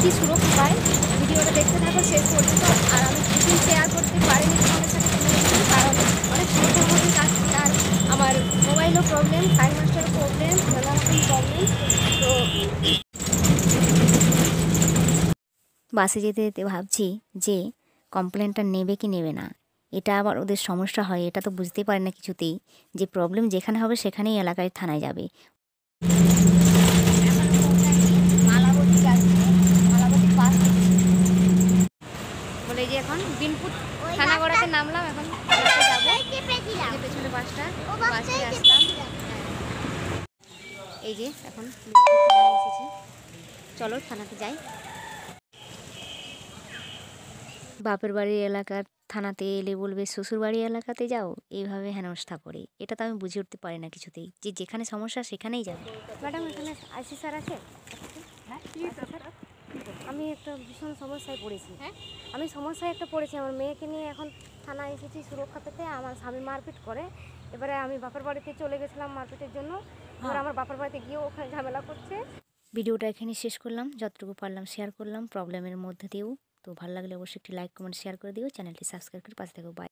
কি সুরক্ষা পায় ভিডিওটা দেখতে থাকো শেষ পর্যন্ত। আর আমি কিছুই শেয়ার করতে পারিনি তোমাদের সাথে কারণ অনেক সমস্যার মধ্যে কাটছি। আর আমার মোবাইলও প্রবলেম, টাইম মাস্টারও প্রবলেম, নানা রকম প্রবলেম। তো বাসে যেতে যেতে ভাবছি যে কমপ্লেনটা নেবে কি নেবে না, এটা আবার ওদের সমস্যা হয়, এটা তো বুঝতেই পারে না কিছুতেই, যে প্রবলেম যেখানে হবে সেখানেই এলাকায় থানায় যাবে। মালাবতী যাচ্ছি, মালাবতী পাস বলে যে এখন বিনপুর থানাগড়াতে নামলাম, এখন যাবো পেছনে বাসটা, বাসে আসলাম। এই যে এখন থানায় এসেছি, চলো থানাতে যাই। বাপের বাড়ির এলাকার থানাতে এলে বলবে শ্বশুর বাড়ির এলাকাতে যাও, এইভাবে হেনস্থা করে। এটা তো আমি বুঝে উঠতে পারি না কিছুতেই, যে যেখানে সমস্যা সেখানেই যাবে। ম্যাডাম এখানে আইসি স্যার আছে? আমি একটা ভীষণ সমস্যায় পড়েছি। আমি সমস্যায় একটা পড়েছি, আমার মেয়েকে নিয়ে এখন থানায় এসেছি সুরক্ষা পেতে। আমার স্বামী মারপিট করে, এবারে আমি বাপের বাড়িতে চলে গেছিলাম মারপিটের জন্য, এবার আমার বাপের বাড়িতে গিয়েও ওখানে ঝামেলা করছে। ভিডিওটা এখানে শেষ করলাম, যতটুকু পারলাম শেয়ার করলাম প্রবলেমের মধ্যে দিয়েও। তো ভালো লাগলে অবশ্যই একটি লাইক কমেন্ট শেয়ার করে দিও, চ্যানেলটি সাবস্ক্রাইব করে পাশে থাকো। বাই।